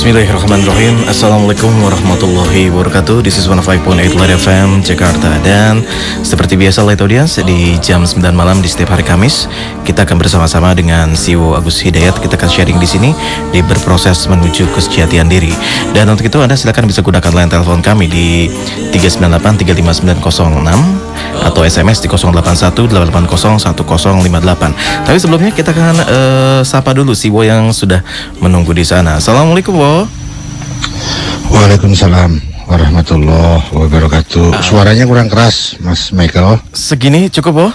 Bismillahirrahmanirrahim. Assalamualaikum warahmatullahi wabarakatuh. This is 105.8 Light FM Jakarta. Dan seperti biasa Light Audience, di jam 9 malam di setiap hari Kamis kita akan bersama-sama dengan CEO Agus Hidayat. Kita akan sharing di sini di berproses menuju kesejatian diri. Dan untuk itu Anda silakan bisa gunakan line telepon kami di 398-35906 atau SMS di 0818801058. Tapi sebelumnya kita akan sapa dulu CEO yang sudah menunggu di sana. Assalamualaikum, Bo. Waalaikumsalam warahmatullahi wabarakatuh. Suaranya kurang keras, Mas Michael. Segini cukup, Bo?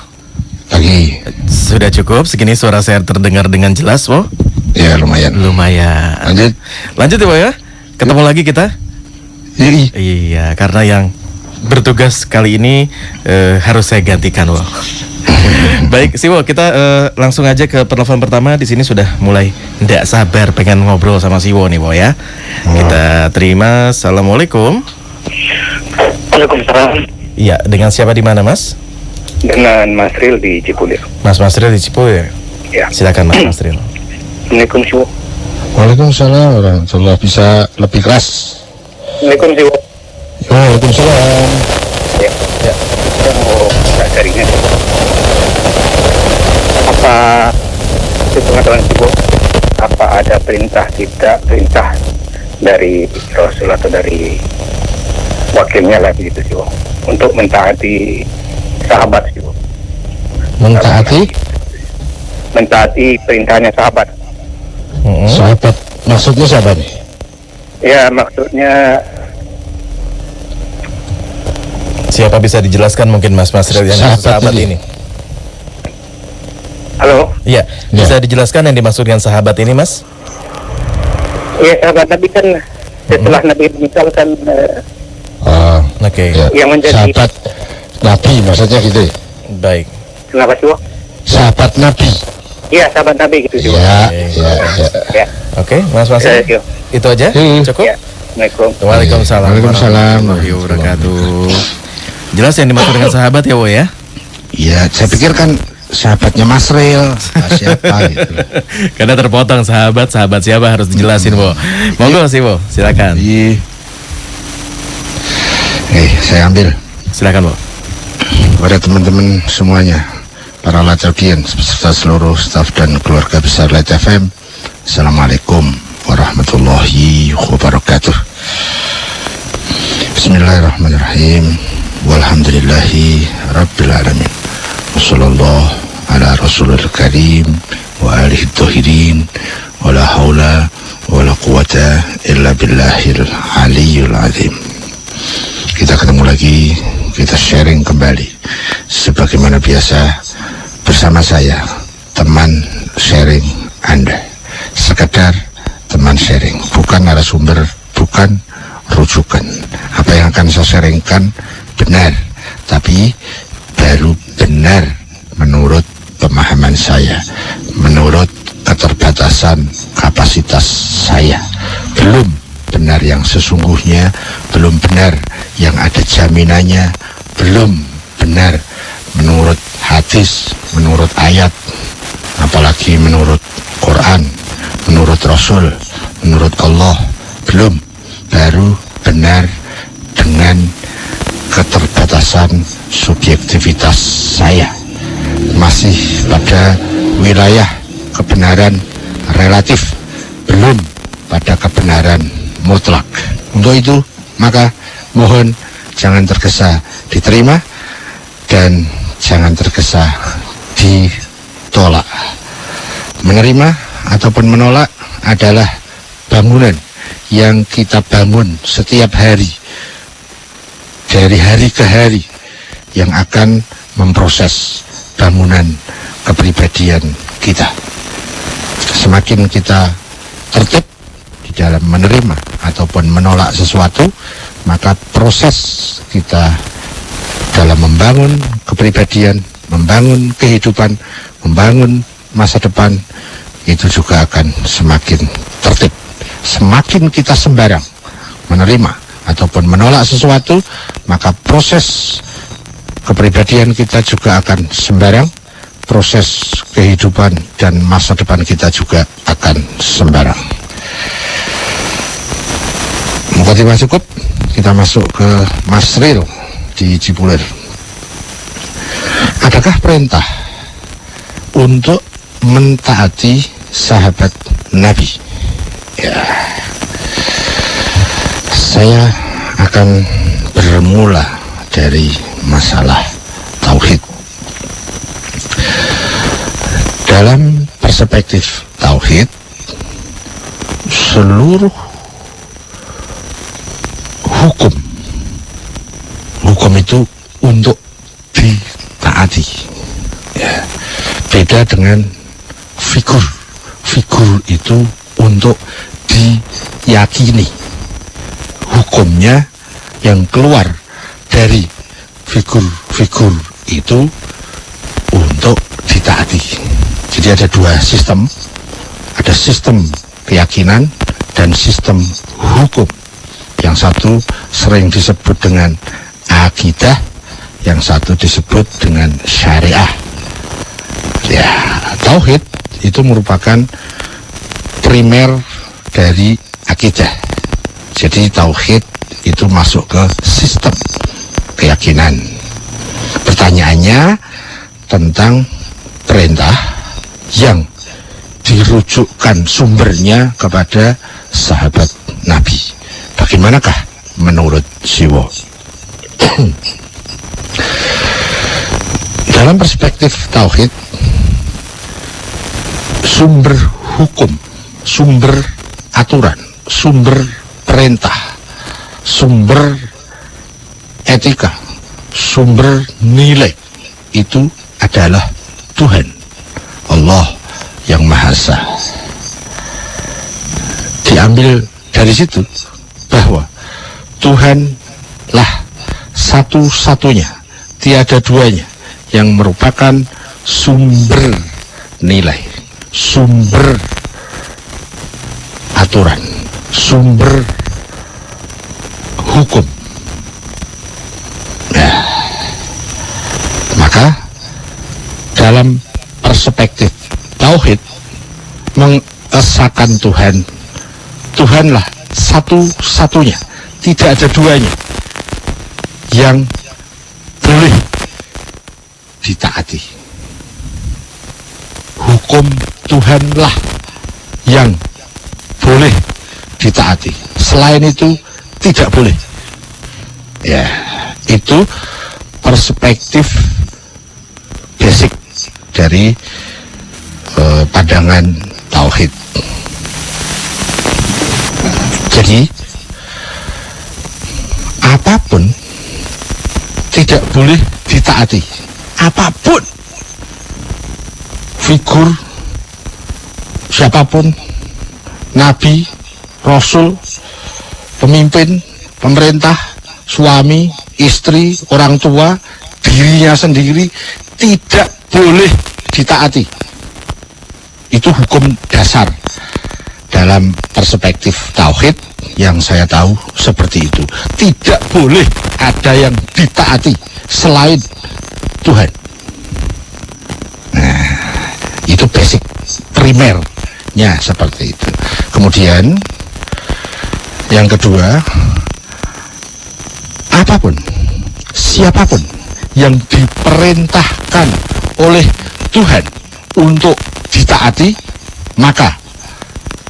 Pagi. Sudah cukup, segini suara saya terdengar dengan jelas, Bo? Ya, lumayan. Lanjut ya, Bo ya? Ketemu lagi kita? Iya, karena yang bertugas kali ini harus saya gantikan, Bo. Baik, Siwo, kita langsung aja ke penelpon pertama. Di sini sudah mulai tidak sabar pengen ngobrol sama Siwo nih, Bo ya. Kita terima. Assalamualaikum. Waalaikumsalam. Iya, dengan siapa di mana, Mas? Dengan Mas Ril di Cipulir. Mas Ril di Cipulir. Ya. Silakan Mas Ril. Assalamualaikum, Siwo. Waalaikumsalam warahmatullahi. Bisa lebih keras. Assalamualaikum, Siwo. Waalaikumsalam. Ya. Saya mau sharingnya. Apa pengetahuan Siwo? Apa ada perintah dari Rasul atau dari wakilnya lah gitu, Siwo, untuk mentaati sahabat, Siwo? Mentaati perintahnya sahabat. Sahabat, maksudnya siapa nih? Ya, maksudnya siapa, bisa dijelaskan mungkin Mas Ril yang sahabat ini? Halo? Iya, bisa dijelaskan yang dimaksud dengan sahabat ini, Mas? Ya, sahabat Nabi kan setelah Nabi meninggalkan Oke. yang menjadi sahabat Nabi, maksudnya gitu ya? Baik. Kenapa, Siwo? Sahabat Nabi. Iya, sahabat Nabi gitu, Siwo. Ya. Ya. Oke, Mas Ya, Siwo. itu aja? Cukup? Ya. Assalamualaikum. Waalaikumsalam Waalaikumsalam warahmatullahi wabarakatuh. Jelas yang dimaksud dengan sahabat ya, Wo ya? Iya, saya pikir kan sahabatnya Mas Ril. Siapa gitu. Karena terpotong sahabat siapa harus dijelasin, Wo. Monggo sih, Wo, silakan. Saya ambil. Silakan, Wo. Kepada teman-teman semuanya, para Light Audience beserta seluruh staf dan keluarga besar Light FM, Assalamualaikum warahmatullahi wabarakatuh. Bismillahirrahmanirrahim. Walhamdulillahi rabbil alamin. Wassallallahu ala rasulil karim wa alihi tahirin. Wa la hawla wa la quwata illa billahil aliyyul azim. Kita ketemu lagi, kita sharing kembali sebagaimana biasa bersama saya, teman sharing Anda. Sekedar teman sharing, bukan narasumber, bukan rujukan. Apa yang akan saya sharingkan benar, tapi baru benar menurut pemahaman saya, menurut keterbatasan kapasitas saya. Belum benar yang sesungguhnya, belum benar yang ada jaminannya, belum benar menurut hadis, menurut ayat, apalagi menurut Quran, menurut Rasul, menurut Allah. Belum, baru benar dengan keterbatasan subjektivitas saya, masih pada wilayah kebenaran relatif, belum pada kebenaran mutlak. Untuk itu maka mohon jangan tergesa diterima dan jangan tergesa ditolak. Menerima ataupun menolak adalah bangunan yang kita bangun setiap hari, dari hari ke hari, yang akan memproses bangunan kepribadian kita. Semakin kita tertib di dalam menerima ataupun menolak sesuatu, maka proses kita dalam membangun kepribadian, membangun kehidupan, membangun masa depan, itu juga akan semakin tertib. Semakin kita sembarang menerima ataupun menolak sesuatu, maka proses kepribadian kita juga akan sembarang, proses kehidupan dan masa depan kita juga akan sembarang. Khotimah cukup, kita masuk ke Mas Ril di Cipulir. Adakah perintah untuk mentaati sahabat Nabi? Ya, saya akan bermula dari masalah tauhid. Dalam perspektif tauhid, seluruh hukum itu untuk ditaati. Ya, beda dengan figur itu untuk diyakini. Hukumnya yang keluar dari figur itu untuk ditaati. Jadi ada dua sistem, ada sistem keyakinan dan sistem hukum. Yang satu sering disebut dengan akidah, yang satu disebut dengan syariah. Ya, tauhid itu merupakan primer dari akidah. Jadi tauhid itu masuk ke sistem keyakinan. Pertanyaannya tentang perintah yang dirujukkan sumbernya kepada sahabat Nabi. Bagaimanakah menurut Siwo? Dalam perspektif tauhid, sumber hukum, sumber aturan, sumber perintah, sumber etika, sumber nilai itu adalah Tuhan, Allah yang Maha Esa. Diambil dari situ bahwa Tuhanlah satu-satunya, tiada duanya, yang merupakan sumber nilai, sumber aturan, sumber hukum. Nah, maka dalam perspektif tauhid, mengesahkan Tuhanlah satu-satunya, tidak ada duanya yang boleh ditaati. Hukum Tuhanlah yang boleh ditaati, selain itu tidak boleh. Ya, itu perspektif basic dari pandangan tauhid. Jadi apapun tidak boleh ditaati, apapun, figur siapapun, nabi, rasul, pemimpin, pemerintah, suami, istri, orang tua, dirinya sendiri tidak boleh ditaati. Itu hukum dasar dalam perspektif tauhid yang saya tahu seperti itu. Tidak boleh ada yang ditaati selain Tuhan. Nah, itu basic, primernya seperti itu. Kemudian yang kedua, apapun, siapapun yang diperintahkan oleh Tuhan untuk ditaati, maka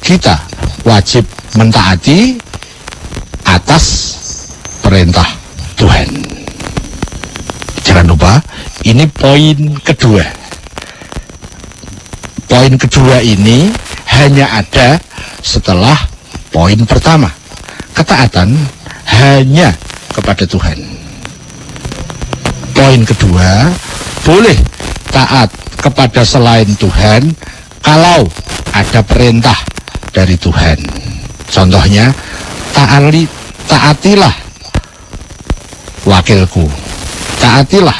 kita wajib mentaati atas perintah Tuhan. Jangan lupa, ini poin kedua. Poin kedua ini hanya ada setelah poin pertama. Ketaatan hanya kepada Tuhan. Poin kedua, boleh taat kepada selain Tuhan kalau ada perintah dari Tuhan. Contohnya, taatilah wakilku, taatilah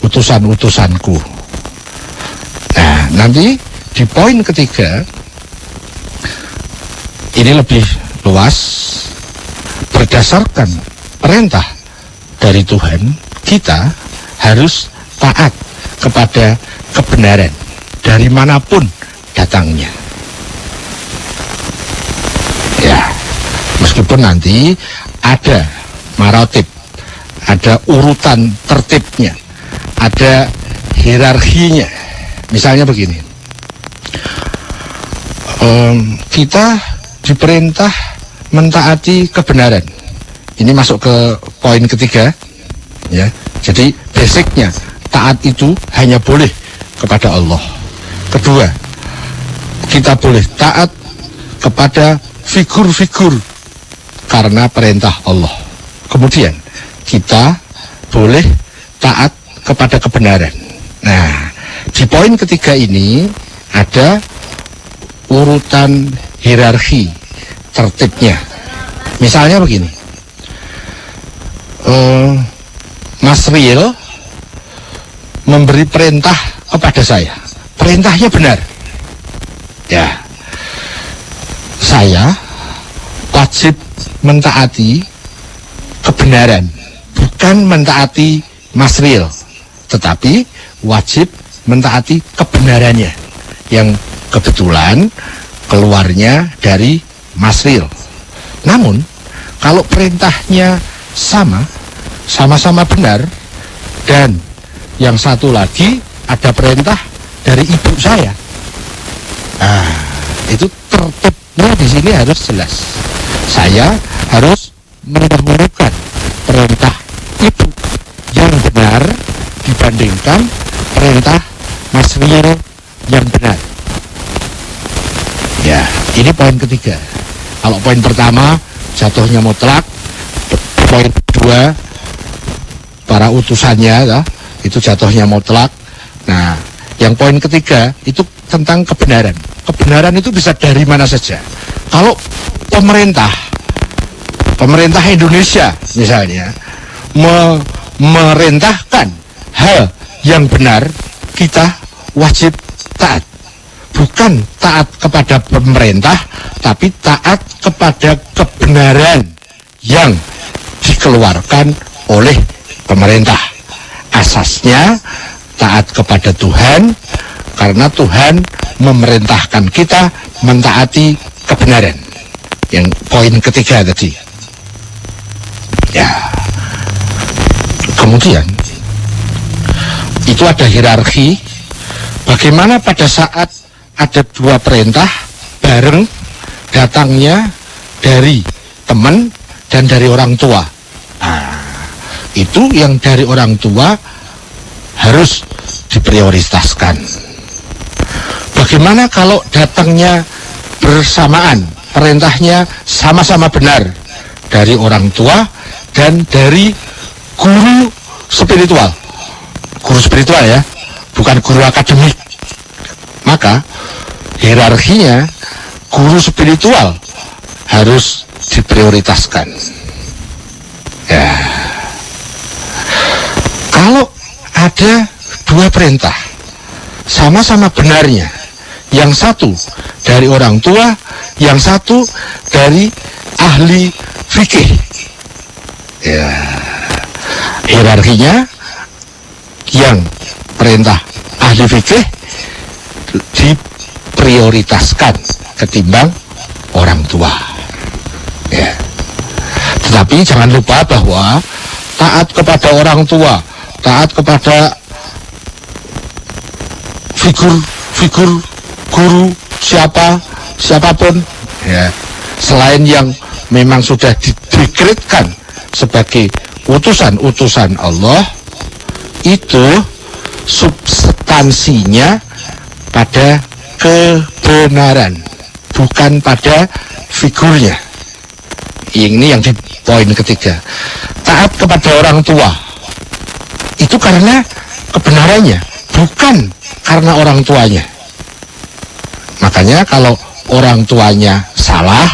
utusan-utusanku. Nah, nanti di poin ketiga ini lebih luas. Berdasarkan perintah dari Tuhan, kita harus taat kepada kebenaran dari manapun datangnya. Ya, meskipun pun nanti ada marotib, ada urutan tertibnya, ada hierarkinya. Misalnya begini, kita diperintah mentaati kebenaran. Ini masuk ke poin ketiga, ya. Jadi basicnya taat itu hanya boleh kepada Allah. Kedua, kita boleh taat kepada figur-figur karena perintah Allah. Kemudian kita boleh taat kepada kebenaran. Nah, di poin ketiga ini ada urutan hierarki tertibnya. Misalnya begini, Mas Riel memberi perintah kepada saya, perintahnya benar, ya, saya wajib mentaati kebenaran, bukan mentaati Mas Riel, tetapi wajib mentaati kebenarannya yang kebetulan keluarnya dari Mas Riel. Namun kalau perintahnya sama-sama benar, dan yang satu lagi ada perintah dari ibu saya, itu tertibnya di sini harus jelas. Saya harus mendahulukan perintah ibu yang benar dibandingkan perintah Mas Riel yang benar. Ya, ini poin ketiga. Kalau poin pertama jatuhnya mutlak, poin kedua para utusannya itu jatuhnya mutlak. Nah, yang poin ketiga itu tentang kebenaran. Kebenaran itu bisa dari mana saja. Kalau pemerintah Indonesia misalnya memerintahkan hal yang benar, kita wajib taat. Bukan taat kepada pemerintah, tapi taat kepada kebenaran yang dikeluarkan oleh pemerintah. Asasnya taat kepada Tuhan, karena Tuhan memerintahkan kita mentaati kebenaran. Yang poin ketiga tadi. Ya. Kemudian itu ada hierarki. Bagaimana pada saat ada dua perintah bareng datangnya dari teman dan dari orang tua. Itu yang dari orang tua harus diprioritaskan. Bagaimana kalau datangnya bersamaan, perintahnya sama-sama benar dari orang tua dan dari guru spiritual. Guru spiritual ya, bukan guru akademik. Maka hierarkinya guru spiritual harus diprioritaskan. Ya. Kalau ada dua perintah sama-sama benarnya, yang satu dari orang tua, yang satu dari ahli fikih, ya, hierarkinya yang perintah ahli fikih diprioritaskan ketimbang orang tua, ya. Tetapi jangan lupa bahwa taat kepada orang tua, taat kepada figur guru siapapun, ya, selain yang memang sudah didekretkan sebagai utusan Allah, itu substansinya pada kebenaran, bukan pada figurnya. Ini yang di poin ketiga. Taat kepada orang tua itu karena kebenarannya, bukan karena orang tuanya. Makanya kalau orang tuanya salah,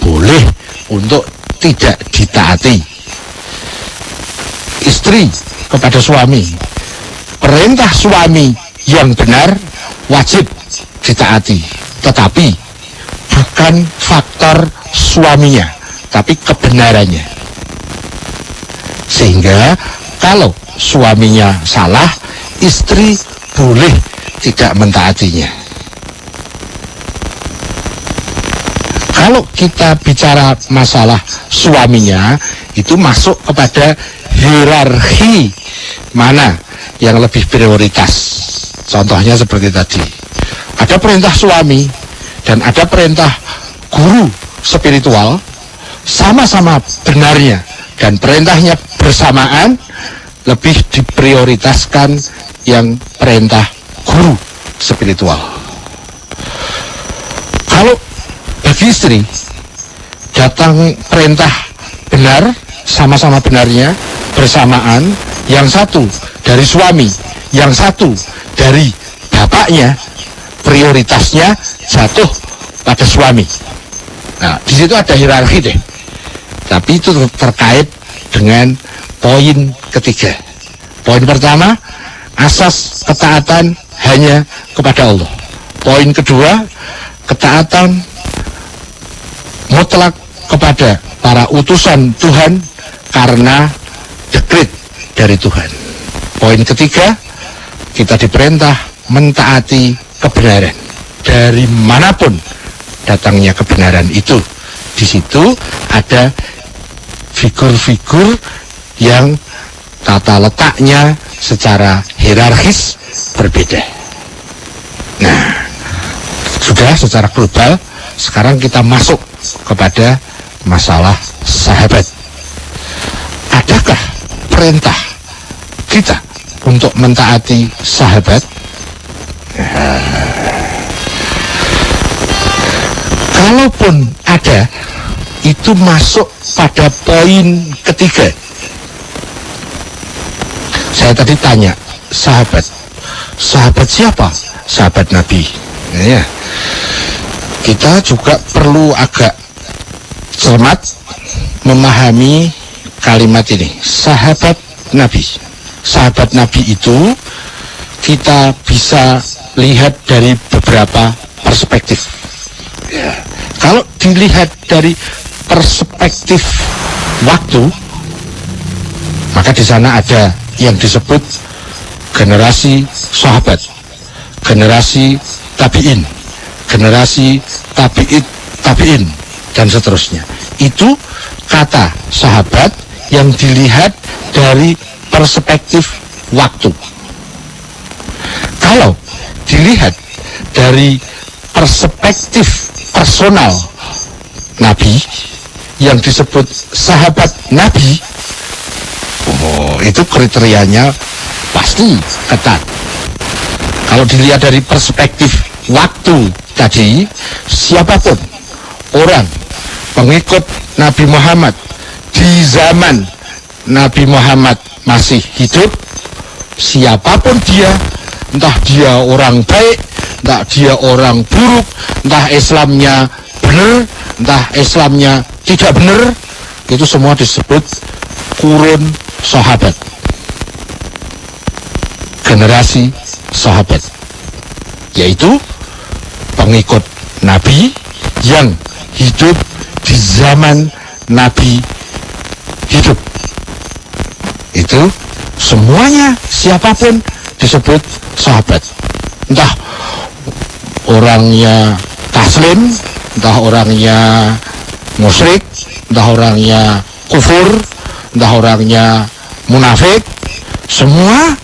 boleh untuk tidak ditaati. Istri kepada suami, perintah suami yang benar wajib ditaati, tetapi bukan faktor suaminya, tapi kebenarannya. Sehingga kalau suaminya salah, istri boleh tidak mentaatinya. Kalau kita bicara masalah suaminya, itu masuk kepada hierarki mana yang lebih prioritas. Contohnya seperti tadi, ada perintah suami dan ada perintah guru spiritual, sama-sama benarnya dan perintahnya bersamaan, lebih diprioritaskan yang perintah guru spiritual. Kalau bagi istri datang perintah benar, sama-sama benarnya bersamaan, yang satu dari suami, yang satu dari bapaknya, prioritasnya jatuh pada suami. Nah, di situ ada hierarki deh. Tapi itu terkait dengan poin ketiga. Poin pertama, asas ketaatan hanya kepada Allah. Poin kedua, ketaatan mutlak kepada para utusan Tuhan karena dekret dari Tuhan. Poin ketiga, kita diperintah mentaati kebenaran dari manapun datangnya kebenaran itu. Di situ ada figur-figur yang tata letaknya secara hierarkis berbeda. Nah, sudah secara global. Sekarang kita masuk kepada masalah sahabat. Adakah perintah kita untuk mentaati sahabat? Kalaupun ada, itu masuk pada poin ketiga. Saya tadi tanya, sahabat siapa? Sahabat Nabi. Ya. Kita juga perlu agak cermat memahami kalimat ini. Sahabat Nabi. Sahabat Nabi itu kita bisa lihat dari beberapa perspektif. Ya. Kalau dilihat dari perspektif waktu, maka di sana ada yang disebut generasi sahabat, generasi tabi'in, generasi tabi'in, dan seterusnya. Itu kata sahabat yang dilihat dari perspektif waktu. Kalau dilihat dari perspektif personal Nabi yang disebut sahabat Nabi, itu kriterianya pasti ketat. Kalau dilihat dari perspektif waktu tadi, siapapun orang pengikut Nabi Muhammad di zaman Nabi Muhammad masih hidup, siapapun dia, entah dia orang baik, entah dia orang buruk, entah Islamnya benar, entah Islamnya tidak benar, itu semua disebut kurun sahabat, generasi sahabat, yaitu pengikut Nabi yang hidup di zaman Nabi hidup. Itu semuanya, siapapun disebut sahabat. Entah orangnya taslim, entah orangnya musyrik, entah orangnya kufur, entah orangnya munafik, semua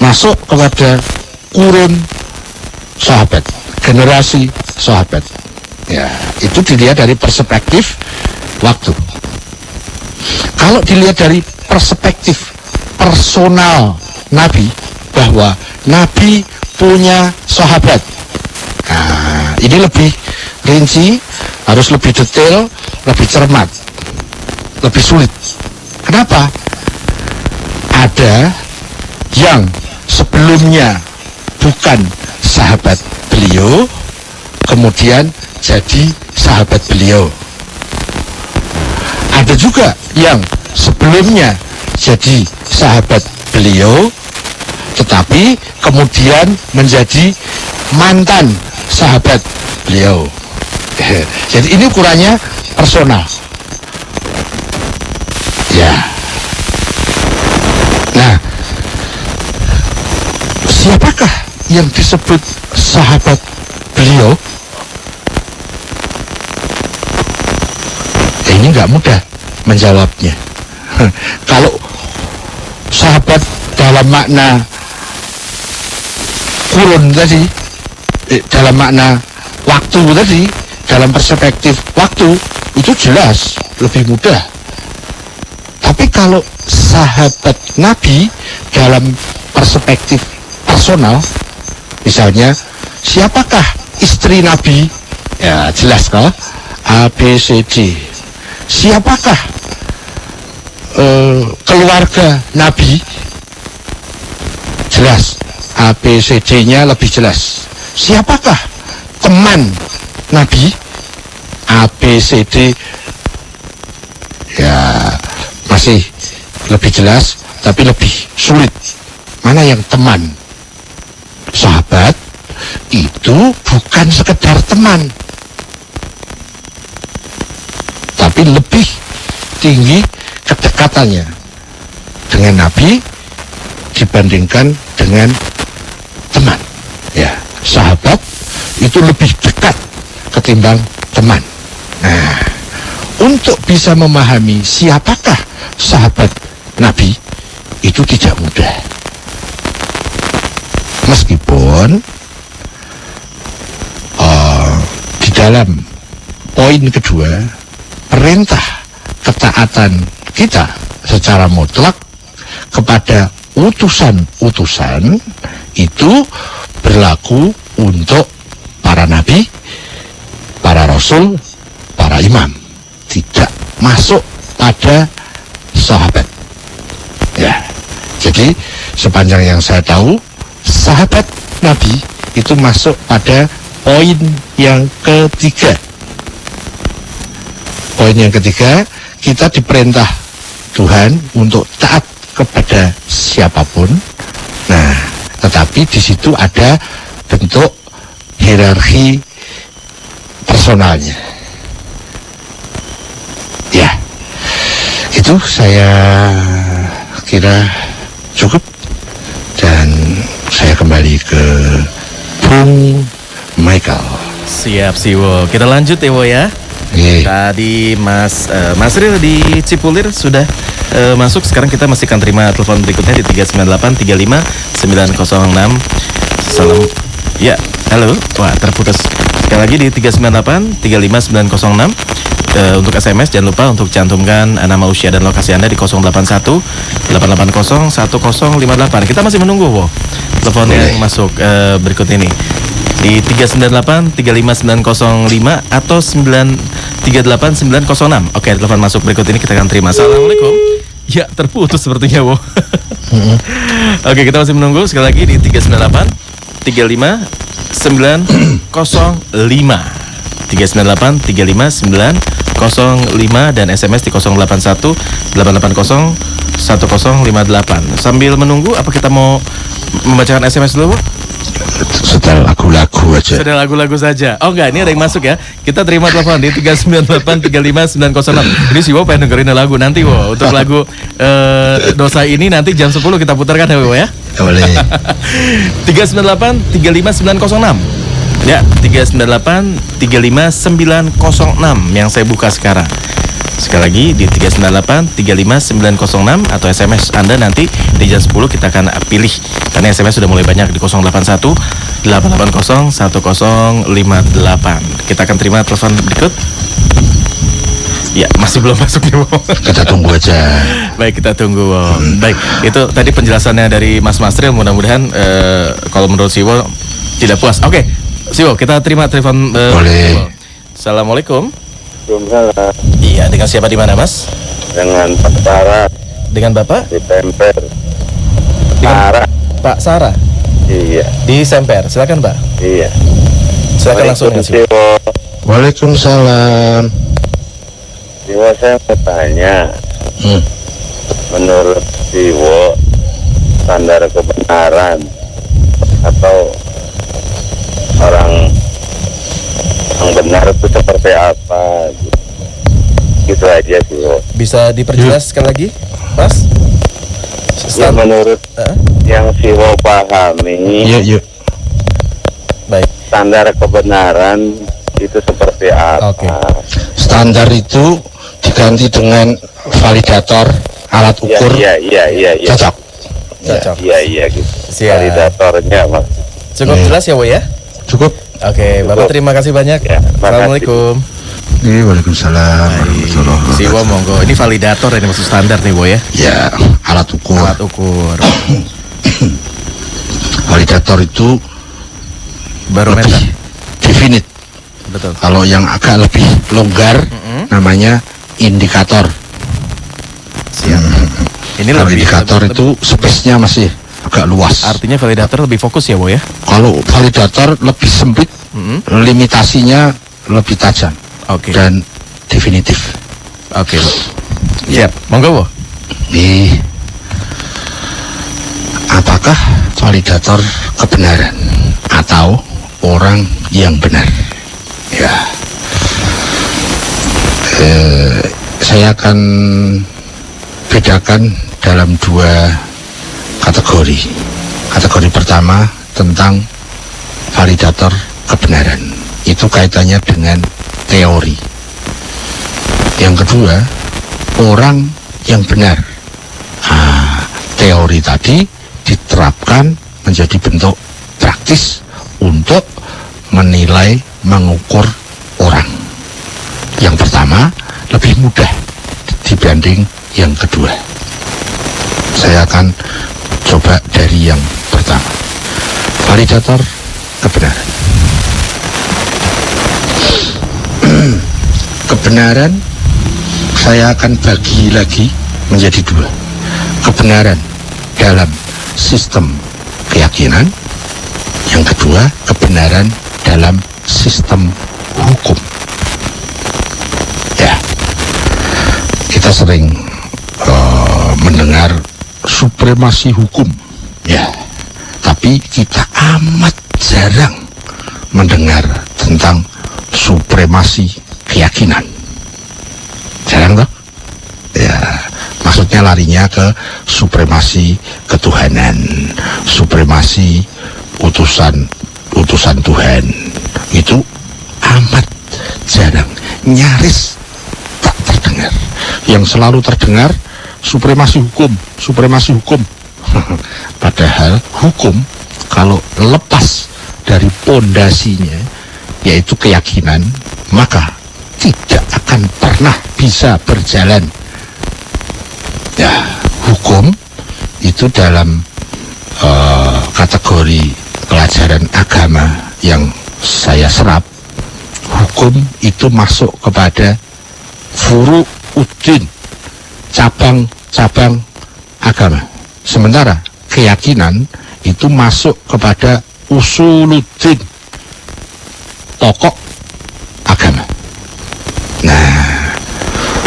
masuk kepada kurun sahabat, generasi sahabat. Ya, itu dilihat dari perspektif waktu. Kalau dilihat dari perspektif personal Nabi, bahwa Nabi punya sahabat, nah, ini lebih rinci, harus lebih detail, lebih cermat, lebih sulit. Kenapa? Ada yang sebelumnya bukan sahabat beliau, kemudian jadi sahabat beliau. Ada juga yang sebelumnya jadi sahabat beliau, tetapi kemudian menjadi mantan sahabat beliau. Jadi ini ukurannya personal. Ya. Nah, siapakah yang disebut sahabat beliau? nggak mudah menjawabnya. Kalau sahabat dalam makna kurun tadi, dalam makna waktu tadi, dalam perspektif waktu, itu jelas lebih mudah. Tapi kalau sahabat Nabi dalam perspektif personal, misalnya siapakah istri Nabi? Ya jelas kok, ABCD. Siapakah keluarga Nabi? Jelas, ABCD-nya lebih jelas. Siapakah teman Nabi? ABCD ya masih lebih jelas, tapi lebih sulit. Mana yang teman? Sahabat itu bukan sekedar teman, tapi lebih tinggi kedekatannya dengan Nabi dibandingkan dengan teman. Ya, sahabat itu lebih dekat ketimbang teman. Nah, untuk bisa memahami siapakah sahabat Nabi itu tidak mudah. Meskipun di dalam poin kedua, perintah ketaatan kita secara mutlak kepada utusan-utusan itu berlaku untuk para nabi, para rasul, para imam, tidak masuk pada sahabat. Ya, jadi sepanjang yang saya tahu, sahabat Nabi itu masuk pada poin yang ketiga. Poin yang ketiga, kita diperintah Tuhan untuk taat kepada siapapun. Nah, tetapi di situ ada bentuk hierarki personalnya. Ya, itu saya kira cukup, dan saya kembali ke Bung Michael. Siap Siwo, kita lanjut ya Wo ya. Tadi Mas Ril di Cipulir sudah masuk. Sekarang kita masih akan terima telepon berikutnya di 398 35906. Salam. Ya, halo. Wah, terputus. Sekali lagi di 398 35906. Untuk SMS jangan lupa untuk cantumkan nama, usia dan lokasi Anda di 081 880 1058. Kita masih menunggu Wo telepon yang masuk berikut ini di 398 35905 atau 938906. Oke, telepon masuk berikut ini kita akan terima. Assalamualaikum. Ya, terputus sepertinya Wo. Oke, kita masih menunggu sekali lagi di 398 35905 398 35905 dan SMS di 081 880 1058. Sambil menunggu, apa kita mau membacakan SMS dulu, Bu? Setel lagu-lagu aja. Setel lagu-lagu saja. Oh enggak, ini ada yang masuk ya. Kita terima telepon di 398 35906. Ini si Wo pengen dengerin lagu nanti Wo. Untuk lagu dosa ini nanti jam 10 kita putarkan ya Wo ya. Boleh. 398 35906. Ya, 398 35906 yang saya buka sekarang. Sekali lagi di 398 35906 atau SMS Anda nanti di jam 10 kita akan pilih, karena SMS sudah mulai banyak di 081 880 1058. Kita akan terima telepon berikut. Ya, masih belum masuk nih, Wo. Kita tunggu aja. Baik, kita tunggu, Wo. Baik, itu tadi penjelasannya dari Mas Ril. Mudah-mudahan kalau menurut si Wo tidak puas. Oke, si Wo, kita terima telepon. Boleh. Assalamualaikum. Waalaikumsalam. Iya, dengan siapa di mana, Mas? Dengan Pak Sarah Dengan Bapak? di Semper. Dengan Sarah. Pak Sarah Iya. di Semper. Silakan, Pak. Iya. Silakan langsung dengan si Wo. Waalaikumsalam. Siwo, saya mau tanya, menurut Siwo, standar kebenaran atau orang yang benar itu seperti apa? Gitu aja Siwo. Bisa diperjelas sekali lagi, Mas? Ya, menurut yang Siwo pahami, Yuk. Baik. standar kebenaran itu seperti apa? Oke. Standar itu diganti dengan validator alat ukur. Iya. Cocok. Cocok. Iya gitu. Siap. Validatornya Mas. Cukup jelas ya, Bu ya? Cukup. Oke, Bapak terima kasih banyak. Ya, terima Assalamualaikum. Waalaikumsalam. Siwa monggo. Ini validator ini maksud standar nih, Bu ya? Ya, alat ukur. Alat ukur. Validator itu Barometer. lebih definite. Betul. Kalau yang agak lebih longgar namanya indikator. Siap. Ini Kalau lebih indikator itu space-nya masih agak luas. artinya validator lebih fokus ya, Bu ya? Kalau validator lebih sempit, limitasinya lebih tajam Oke. dan definitif. Oke, Bu. Siap. Monggo, Bu. Apakah validator kebenaran atau orang yang benar? Ya, saya akan bedakan dalam dua kategori. Kategori pertama tentang validator kebenaran, itu kaitannya dengan teori. Yang kedua, orang yang benar. Teori tadi diterapkan menjadi bentuk praktis untuk menilai, mengukur orang. Yang pertama lebih mudah dibanding yang kedua. Saya akan coba dari yang pertama. Validator kebenaran. Kebenaran saya akan bagi lagi menjadi dua. Kebenaran dalam sistem keyakinan. Yang kedua, kebenaran dalam sistem hukum. Ya, kita sering mendengar supremasi hukum. Ya, tapi kita amat jarang mendengar tentang supremasi keyakinan. Jarang toh? Ya, maksudnya larinya ke supremasi ketuhanan, supremasi utusan Tuhan. Itu amat jarang, nyaris tak terdengar. Yang selalu terdengar supremasi hukum. Padahal hukum kalau lepas dari pondasinya, yaitu keyakinan, maka tidak akan pernah bisa berjalan. Ya, hukum itu dalam kategori pelajaran agama yang saya serap, hukum itu masuk kepada furu'uddin, cabang-cabang agama. Sementara keyakinan itu masuk kepada usuluddin, pokok agama. Nah,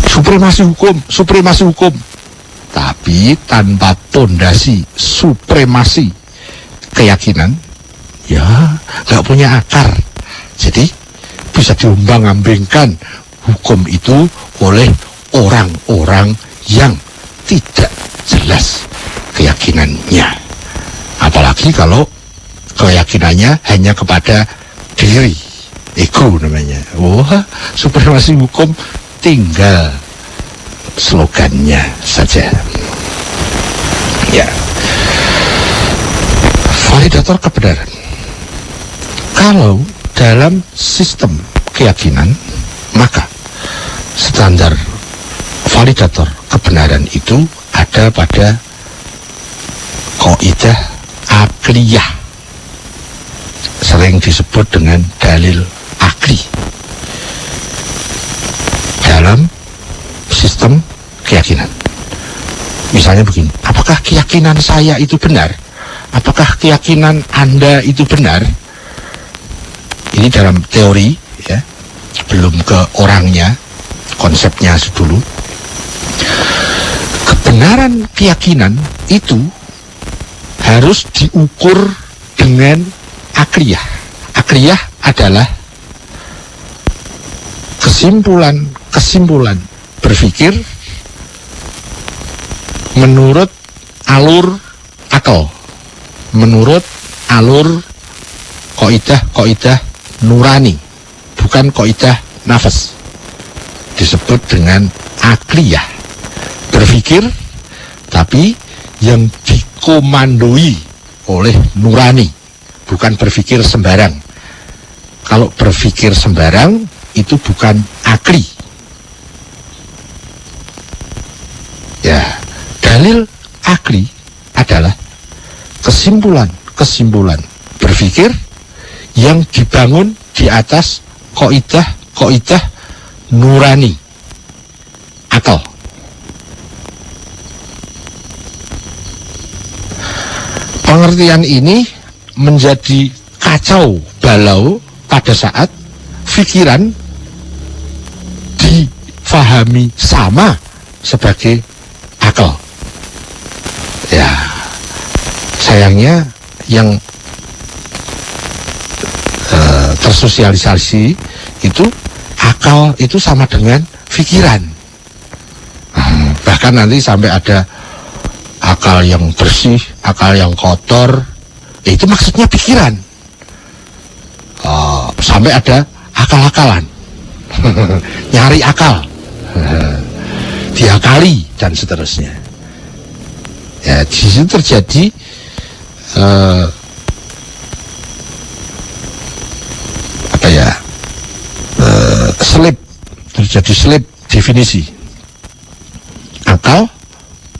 supremasi hukum, tapi tanpa pondasi supremasi keyakinan, ya nggak punya akar. Jadi bisa diombang-ambingkan hukum itu oleh orang-orang yang tidak jelas keyakinannya. Apalagi kalau keyakinannya hanya kepada diri, ego namanya. Wah, supremasi hukum tinggal slogannya saja. Ya, validator kebenaran. Kalau dalam sistem keyakinan, maka standar validator kebenaran itu ada pada kaidah akliyah, sering disebut dengan dalil akli. Dalam sistem keyakinan, misalnya begini, apakah keyakinan saya itu benar? Apakah keyakinan Anda itu benar? Ini dalam teori, ya, belum ke orangnya, konsepnya dulu. Kebenaran keyakinan itu harus diukur dengan akliyah. Akliyah adalah kesimpulan berpikir menurut alur akal, menurut alur kaidah nurani, bukan kaidah nafas. disebut dengan akliyah. Berpikir, tapi yang dikomandoi oleh nurani, bukan berpikir sembarang. Kalau berpikir sembarang, itu bukan akli. Ya, dalil akli adalah kesimpulan berpikir yang dibangun di atas kaidah nurani, akal. Pengertian ini menjadi kacau balau pada saat pikiran difahami sama sebagai akal. Ya, sayangnya yang tersosialisasi itu akal itu sama dengan pikiran. Bahkan nanti sampai ada akal yang bersih, akal yang kotor, itu maksudnya pikiran. Sampai ada akal-akalan, nyari akal, diakali dan seterusnya. Ya, di situ terjadi selip definisi. Akal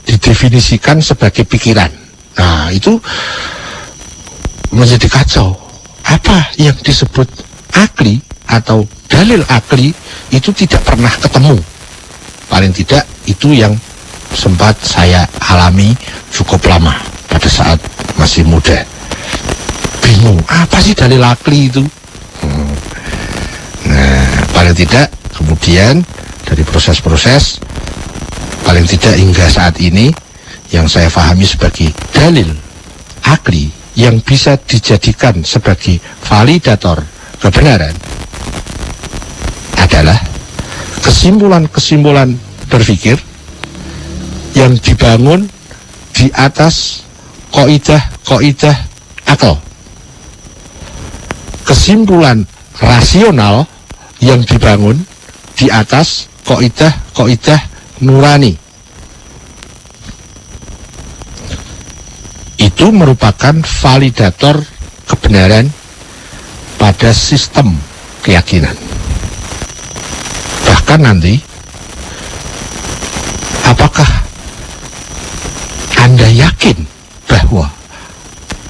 didefinisikan sebagai pikiran. Nah, itu menjadi kacau. Apa yang disebut akli atau dalil akli itu tidak pernah ketemu. Paling tidak itu yang sempat saya alami cukup lama pada saat masih muda. Bingung, apa sih dalil akli itu? Nah, paling tidak kemudian dari proses-proses, paling tidak hingga saat ini, yang saya pahami sebagai dalil akli yang bisa dijadikan sebagai validator kebenaran adalah kesimpulan-kesimpulan berpikir yang dibangun di atas kaidah akal. Kesimpulan rasional yang dibangun di atas kaidah nurani. Itu merupakan validator kebenaran pada sistem keyakinan. Bahkan nanti, apakah Anda yakin bahwa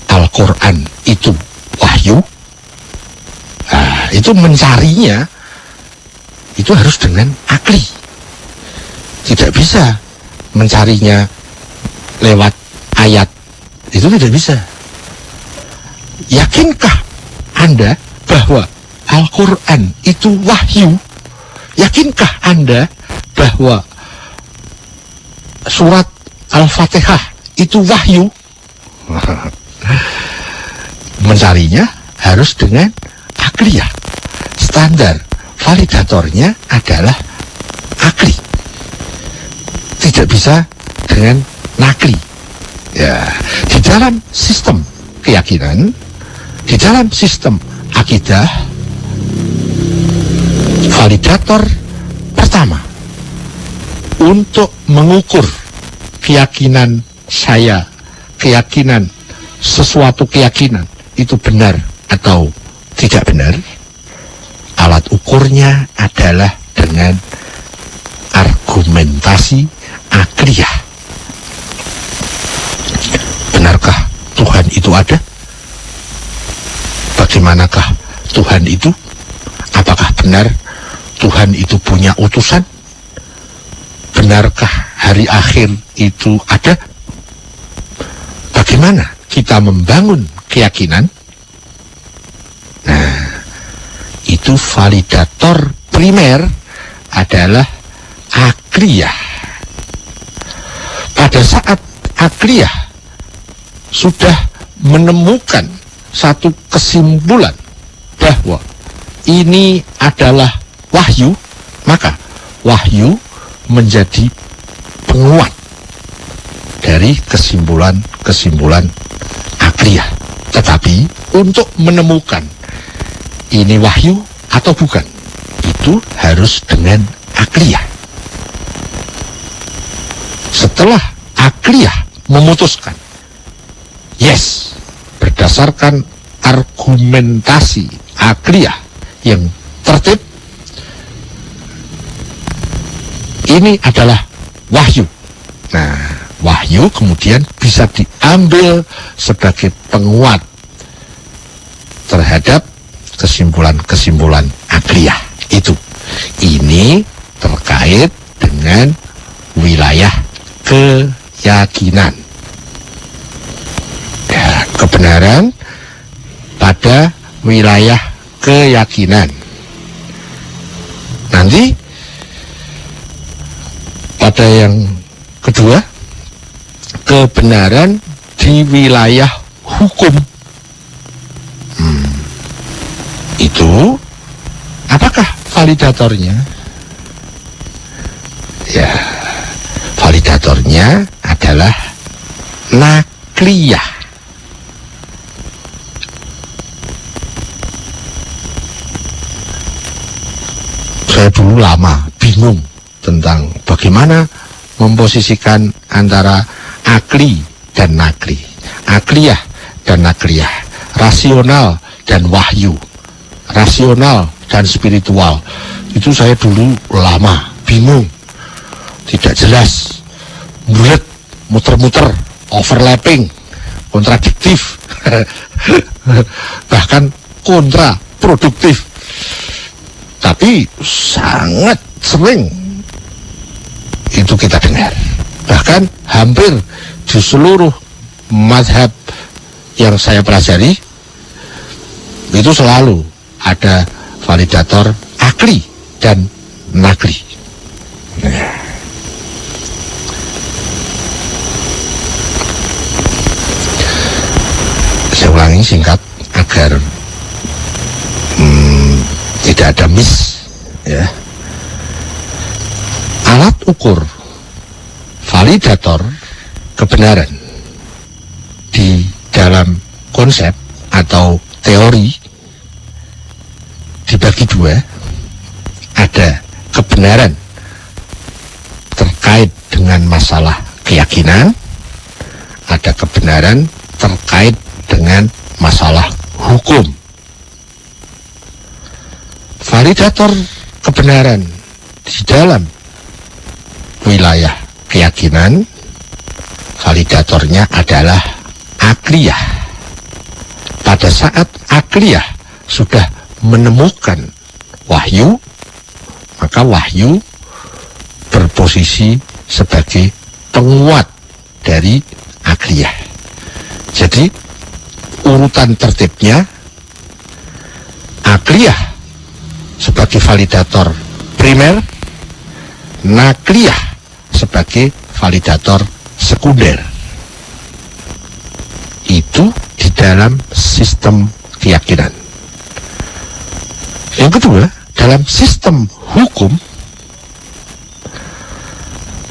Al-Quran itu wahyu? Nah, itu mencarinya itu harus dengan akli. Tidak bisa mencarinya lewat ayat. Itu tidak bisa. Yakinkah Anda bahwa Al-Quran itu wahyu? Yakinkah Anda bahwa surat Al-Fatihah itu wahyu? Mencarinya harus dengan akliyah. Standar validatornya adalah akli. Tidak bisa dengan nakli. Ya, di dalam sistem keyakinan, di dalam sistem akidah, validator pertama untuk mengukur keyakinan saya, keyakinan sesuatu keyakinan itu benar atau tidak benar, alat ukurnya adalah dengan argumentasi akliyah. Benarkah Tuhan itu ada? Bagaimanakah Tuhan itu? Apakah benar Tuhan itu punya utusan? Benarkah hari akhir itu ada? Bagaimana kita membangun keyakinan? Nah, itu validator primer adalah akliyah. Pada saat akliyah sudah menemukan satu kesimpulan bahwa ini adalah wahyu, maka wahyu menjadi penguat dari kesimpulan-kesimpulan akliyah. Tetapi untuk menemukan ini wahyu atau bukan, itu harus dengan akliyah. Setelah akliyah memutuskan, yes, berdasarkan argumentasi akliyah yang tertib, ini adalah wahyu. Nah, wahyu kemudian bisa diambil sebagai penguat terhadap kesimpulan-kesimpulan akliyah itu. Ini terkait dengan wilayah keyakinan. Ya, kebenaran pada wilayah keyakinan. Nanti pada yang kedua, kebenaran di wilayah hukum. Itu apakah validatornya? Ya, validatornya adalah nakliyah. Saya dulu lama bingung tentang bagaimana memposisikan antara akli dan nakli, akliyah dan nakliyah, rasional dan wahyu, rasional dan spiritual. Itu saya dulu lama bingung, tidak jelas, bulat, muter-muter, overlapping, kontradiktif, bahkan kontraproduktif. Tapi sangat sering itu kita dengar. Bahkan hampir di seluruh mazhab yang saya pelajari itu selalu ada validator akli dan nakli. Saya ulangi singkat agar tidak ada miss, ya. Alat ukur validator kebenaran di dalam konsep atau teori dibagi dua. Ada kebenaran terkait dengan masalah keyakinan, ada kebenaran terkait dengan masalah hukum. Validator kebenaran di dalam wilayah keyakinan, validatornya adalah akliyah. Pada saat akliyah sudah menemukan wahyu, maka wahyu berposisi sebagai penguat dari akliyah. Jadi urutan tertibnya, akliyah sebagai validator primer, nakliyah sebagai validator sekunder. Itu di dalam sistem keyakinan. Yang kedua, dalam sistem hukum,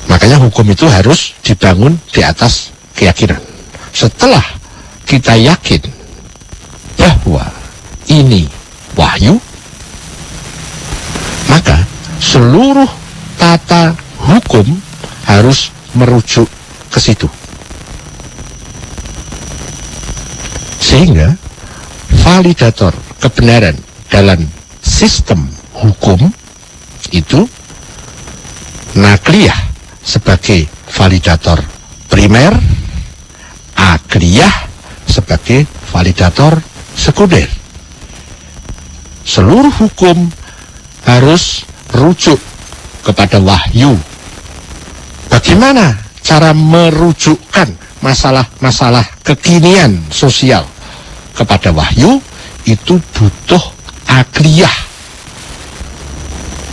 makanya hukum itu harus dibangun di atas keyakinan. Setelah kita yakin bahwa ini wahyu, maka seluruh tata hukum harus merujuk ke situ. Sehingga validator kebenaran dalam sistem hukum itu nakliyah sebagai validator primer, akliyah sebagai validator sekunder. Seluruh hukum harus rujuk kepada wahyu. Bagaimana cara merujukkan masalah-masalah kekinian sosial kepada wahyu? Itu butuh akliyah.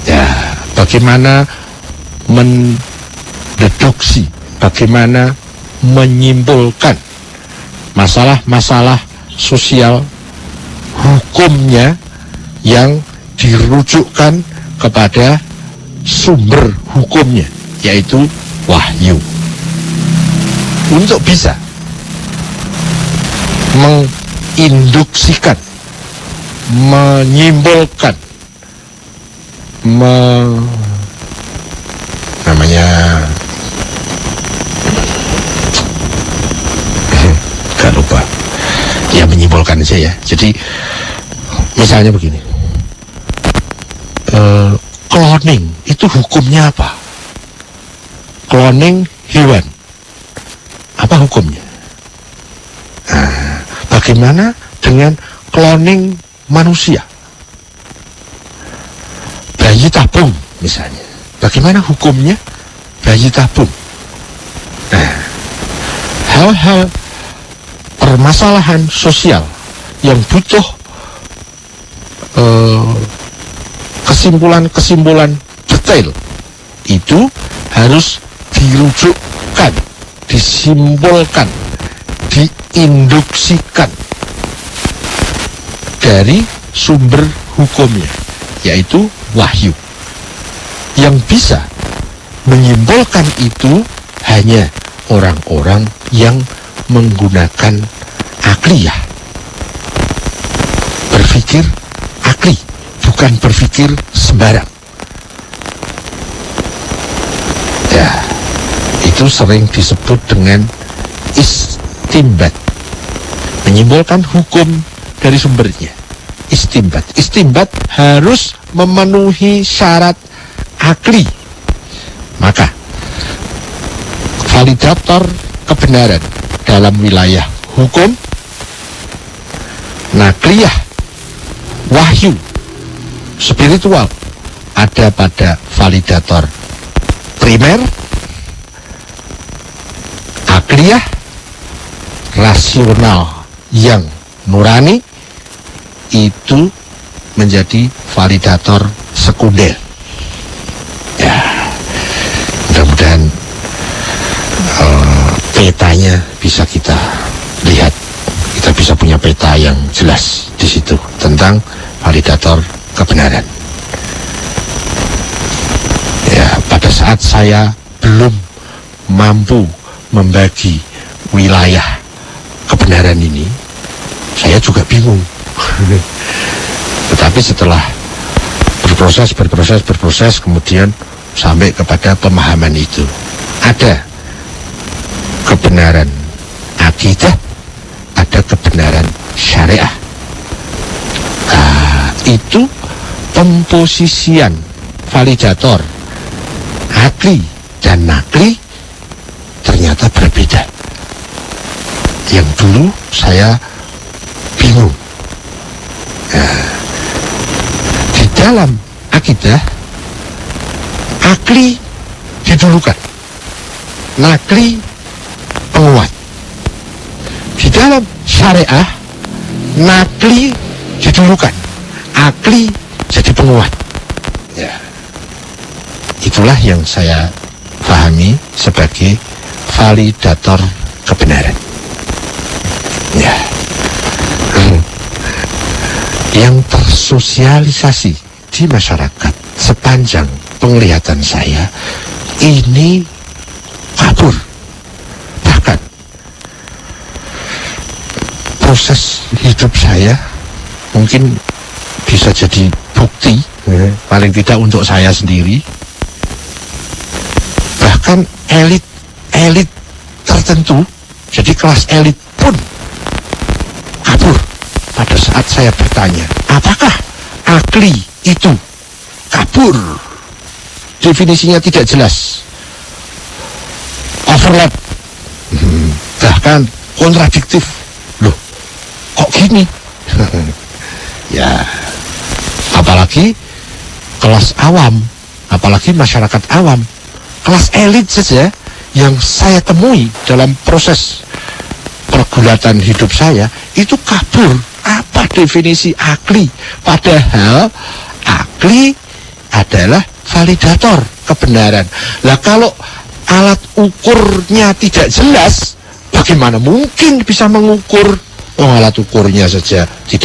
Ya, bagaimana mendeduksi, bagaimana menyimpulkan masalah-masalah sosial hukumnya yang dirujukkan kepada sumber hukumnya, yaitu wahyu. Untuk bisa menginduksikan, menyimpulkan, contohkan saja ya. Jadi misalnya begini, cloning itu hukumnya apa? Cloning hewan, apa hukumnya? Nah, bagaimana dengan cloning manusia? Bayi tabung misalnya, bagaimana hukumnya bayi tabung? Nah, hal-hal permasalahan sosial yang butuh kesimpulan-kesimpulan detail itu harus dirujukkan, disimpulkan, diinduksikan dari sumber hukumnya, yaitu wahyu. Yang bisa menyimpulkan itu hanya orang-orang yang menggunakan akliyah, berpikir akli, bukan berpikir sembarang. Ya, itu sering disebut dengan istimbat, menyimpulkan hukum dari sumbernya. Istimbat harus memenuhi syarat akli. Maka validator kebenaran dalam wilayah hukum, nakliyah, wahyu, spiritual ada pada validator primer, akliyah, rasional yang nurani itu menjadi validator sekunder. Ya, mudah-mudahan petanya bisa kita lihat, kita bisa punya peta yang jelas di situ tentang validator kebenaran. Ya, pada saat saya belum mampu membagi wilayah kebenaran ini, saya juga bingung. Tetapi setelah berproses, kemudian sampai kepada pemahaman itu, ada kebenaran akidah, ada kebenaran syariah. Itu pemposisian validator akli dan nakli ternyata berbeda. Yang dulu saya bingung. Di dalam akidah, akli didulukan, nakli penguat. Di dalam syariah, nakli didulukan, akli jadi penguat. Ya, itulah yang saya pahami sebagai validator kebenaran. Ya, yang tersosialisasi di masyarakat sepanjang penglihatan saya ini kabur. Bahkan proses hidup saya mungkin bisa jadi bukti, paling tidak untuk saya sendiri. Bahkan elit tertentu, jadi kelas elit pun kabur pada saat saya bertanya, apakah akli itu kabur? Definisinya tidak jelas, overlap, bahkan kontradiktif. Loh, kok gini? Ya, apalagi kelas awam, apalagi masyarakat awam, kelas elit saja yang saya temui dalam proses pergulatan hidup saya itu kabur. Apa definisi akli? Padahal akli adalah validator kebenaran. Lah kalau alat ukurnya tidak jelas, bagaimana mungkin bisa mengukur? Oh, alat ukurnya saja tidak